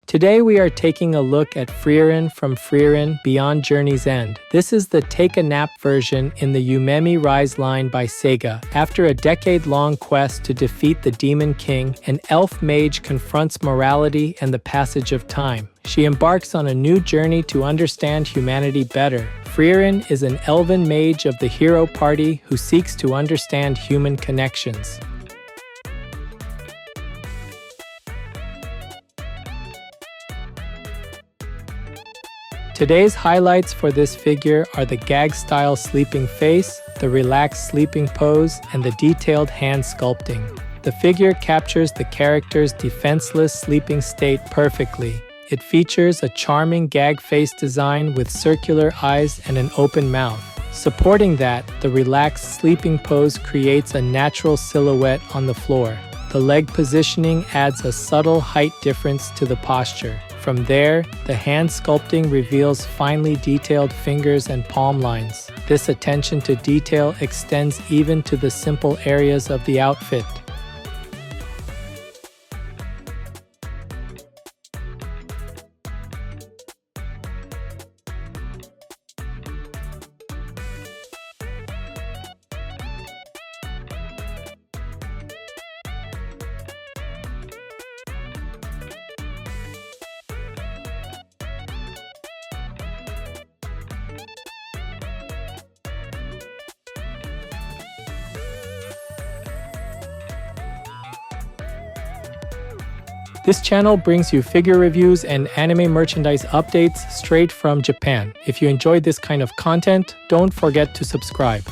Today we are taking a look at Frieren from Frieren Beyond Journey's End. This is the take-a-nap version in the Yumemirize line by SEGA. After a decade-long quest to defeat the Demon King, an elf mage confronts morality and the passage of time. She embarks on a new journey to understand humanity better. Frieren is an elven mage of the hero party who seeks to understand human connections. Today's highlights for this figure are the gag-style sleeping face, the relaxed sleeping pose, and the detailed hand sculpting. The figure captures the character's defenseless sleeping state perfectly. It features a charming gag face design with circular eyes and an open mouth. Supporting that, the relaxed sleeping pose creates a natural silhouette on the floor. The leg positioning adds a subtle height difference to the posture. From there, the hand sculpting reveals finely detailed fingers and palm lines. This attention to detail extends even to the simple areas of the outfit. This channel brings you figure reviews and anime merchandise updates straight from Japan. If you enjoyed this kind of content, don't forget to subscribe.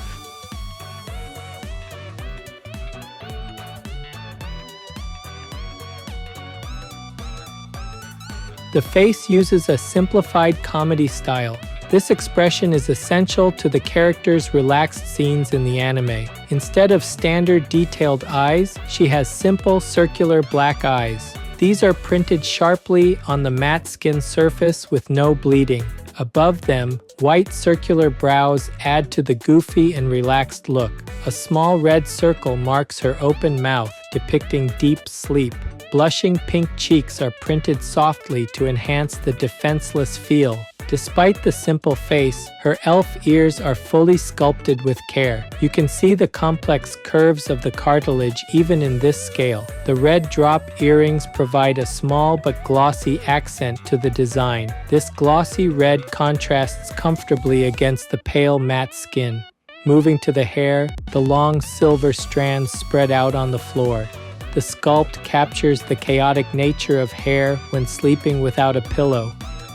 The face uses a simplified comedy style. This expression is essential to the character's relaxed scenes in the anime. Instead of standard detailed eyes, she has simple circular black eyes. These are printed sharply on the matte skin surface with no bleeding. Above them, white circular brows add to the goofy and relaxed look. A small red circle marks her open mouth, depicting deep sleep. Blushing pink cheeks are printed softly to enhance the defenseless feel. Despite the simple face, her elf ears are fully sculpted with care. You can see the complex curves of the cartilage even in this scale. The red drop earrings provide a small but glossy accent to the design. This glossy red contrasts comfortably against the pale matte skin. Moving to the hair, the long silver strands spread out on the floor. The sculpt captures the chaotic nature of hair when sleeping without a pillow.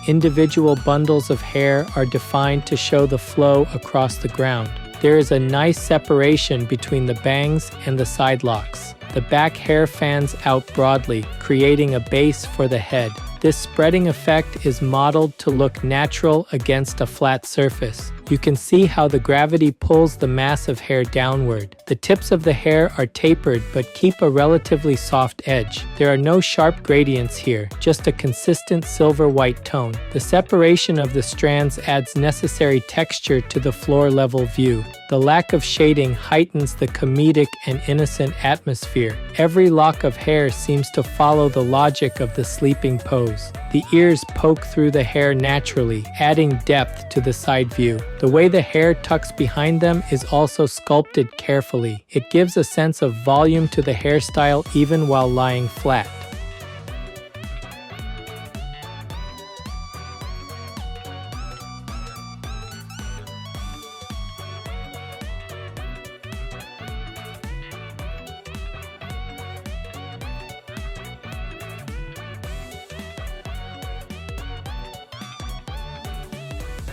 Individual bundles of hair are defined to show the flow across the ground. There is a nice separation between the bangs and the side locks. The back hair fans out broadly, creating a base for the head. This spreading effect is modeled to look natural against a flat surface. You can see how the gravity pulls the mass of hair downward. The tips of the hair are tapered but keep a relatively soft edge. There are no sharp gradients here, just a consistent silver-white tone. The separation of the strands adds necessary texture to the floor-level view. The lack of shading heightens the comedic and innocent atmosphere. Every lock of hair seems to follow the logic of the sleeping pose. The ears poke through the hair naturally, adding depth to the side view. The way the hair tucks behind them is also sculpted carefully. It gives a sense of volume to the hairstyle even while lying flat.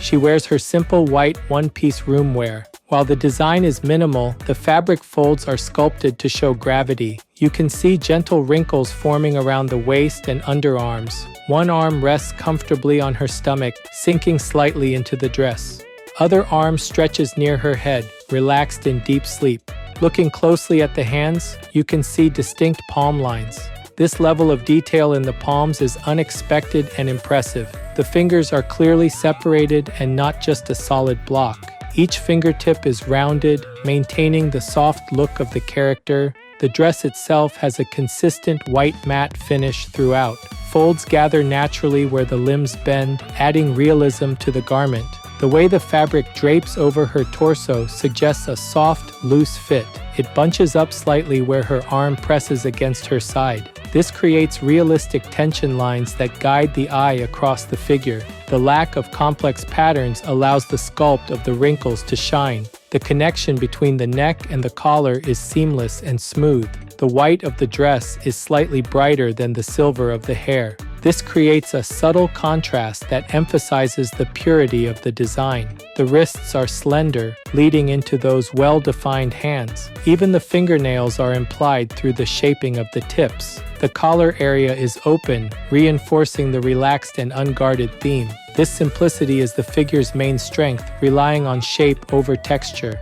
She wears her simple white one-piece room wear. While the design is minimal, the fabric folds are sculpted to show gravity. You can see gentle wrinkles forming around the waist and underarms. One arm rests comfortably on her stomach, sinking slightly into the dress. Other arm stretches near her head, relaxed in deep sleep. Looking closely at the hands, you can see distinct palm lines. This level of detail in the palms is unexpected and impressive. The fingers are clearly separated and not just a solid block. Each fingertip is rounded, maintaining the soft look of the character. The dress itself has a consistent white matte finish throughout. Folds gather naturally where the limbs bend, adding realism to the garment. The way the fabric drapes over her torso suggests a soft, loose fit. It bunches up slightly where her arm presses against her side. This creates realistic tension lines that guide the eye across the figure. The lack of complex patterns allows the sculpt of the wrinkles to shine. The connection between the neck and the collar is seamless and smooth. The white of the dress is slightly brighter than the silver of the hair. This creates a subtle contrast that emphasizes the purity of the design. The wrists are slender, leading into those well-defined hands. Even the fingernails are implied through the shaping of the tips. The collar area is open, reinforcing the relaxed and unguarded theme. This simplicity is the figure's main strength, relying on shape over texture.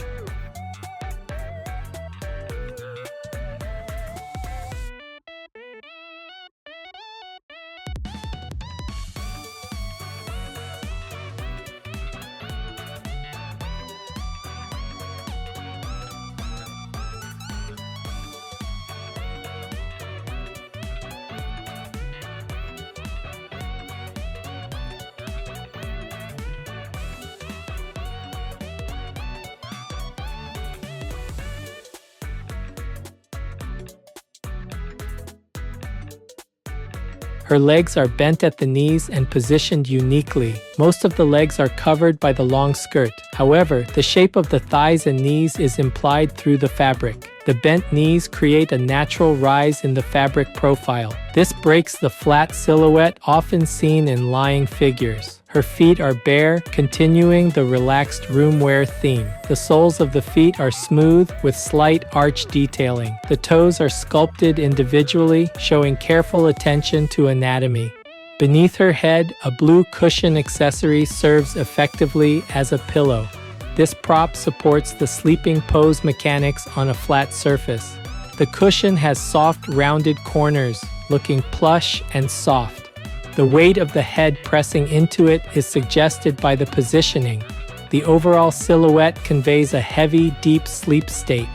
Her legs are bent at the knees and positioned uniquely. Most of the legs are covered by the long skirt. However, the shape of the thighs and knees is implied through the fabric. The bent knees create a natural rise in the fabric profile. This breaks the flat silhouette often seen in lying figures. Her feet are bare, continuing the relaxed room wear theme. The soles of the feet are smooth with slight arch detailing. The toes are sculpted individually, showing careful attention to anatomy. Beneath her head, a blue cushion accessory serves effectively as a pillow. This prop supports the sleeping pose mechanics on a flat surface. The cushion has soft, rounded corners, looking plush and soft. The weight of the head pressing into it is suggested by the positioning. The overall silhouette conveys a heavy, deep sleep state.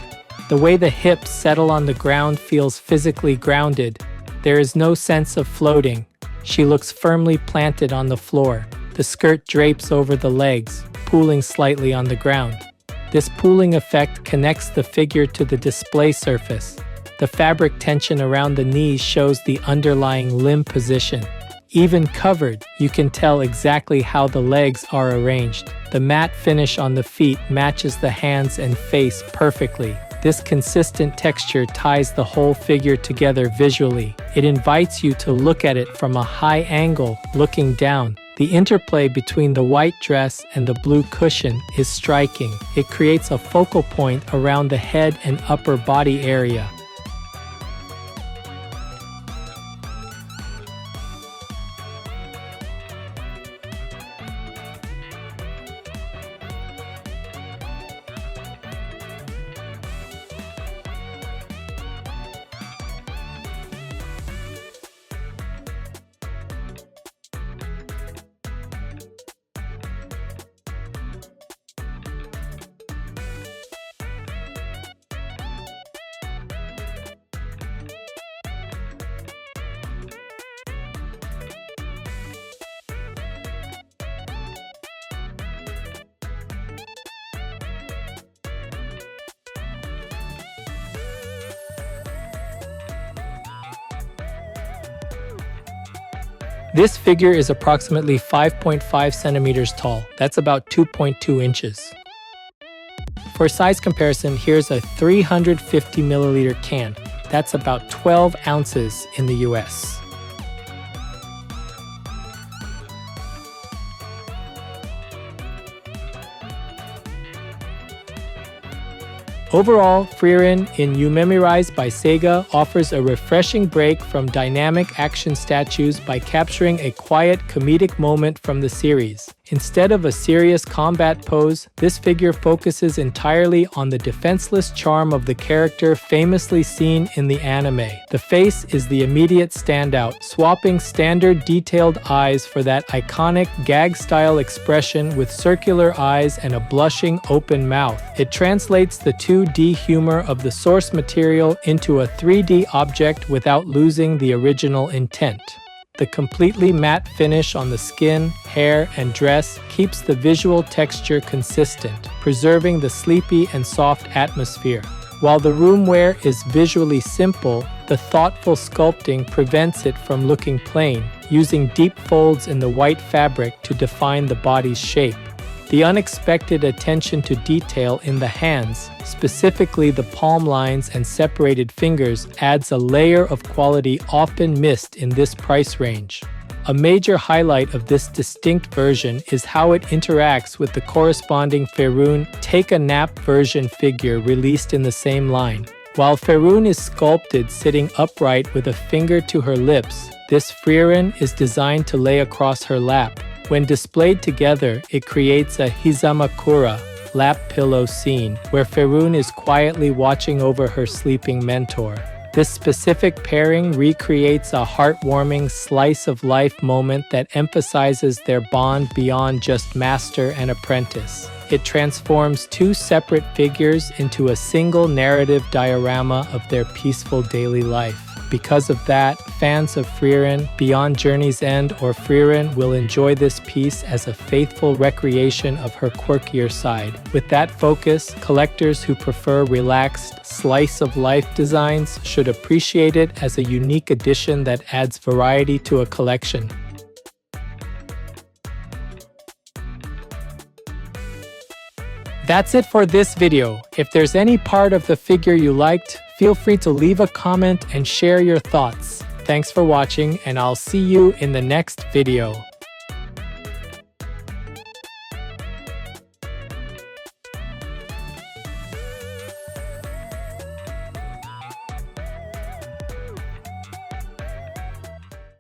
The way the hips settle on the ground feels physically grounded. There is no sense of floating. She looks firmly planted on the floor. The skirt drapes over the legs, pooling slightly on the ground. This pooling effect connects the figure to the display surface. The fabric tension around the knees shows the underlying limb position. Even covered, you can tell exactly how the legs are arranged. The matte finish on the feet matches the hands and face perfectly. This consistent texture ties the whole figure together visually. It invites you to look at it from a high angle, looking down. The interplay between the white dress and the blue cushion is striking. It creates a focal point around the head and upper body area. This figure is approximately 5.5 centimeters tall. That's about 2.2 inches. For size comparison, here's a 350 milliliter can. That's about 12 ounces in the US. Overall, Frieren Yumemirize by SEGA offers a refreshing break from dynamic action statues by capturing a quiet, comedic moment from the series. Instead of a serious combat pose, this figure focuses entirely on the defenseless charm of the character famously seen in the anime. The face is the immediate standout, swapping standard detailed eyes for that iconic gag-style expression with circular eyes and a blushing open mouth. It translates the 2D humor of the source material into a 3D object without losing the original intent. The completely matte finish on the skin, hair, and dress keeps the visual texture consistent, preserving the sleepy and soft atmosphere. While the room wear is visually simple, the thoughtful sculpting prevents it from looking plain, using deep folds in the white fabric to define the body's shape. The unexpected attention to detail in the hands, specifically the palm lines and separated fingers, adds a layer of quality often missed in this price range. A major highlight of this distinct version is how it interacts with the corresponding Frieren Take a Nap version figure released in the same line. While Frieren is sculpted sitting upright with a finger to her lips, this Frieren is designed to lay across her lap. When displayed together, it creates a hizamakura, lap pillow scene, where Frieren is quietly watching over her sleeping mentor. This specific pairing recreates a heartwarming slice-of-life moment that emphasizes their bond beyond just master and apprentice. It transforms two separate figures into a single narrative diorama of their peaceful daily life. Because of that, fans of Frieren, Beyond Journey's End, or Frieren will enjoy this piece as a faithful recreation of her quirkier side. With that focus, collectors who prefer relaxed, slice-of-life designs should appreciate it as a unique addition that adds variety to a collection. That's it for this video. If there's any part of the figure you liked, feel free to leave a comment and share your thoughts. Thanks for watching, and I'll see you in the next video.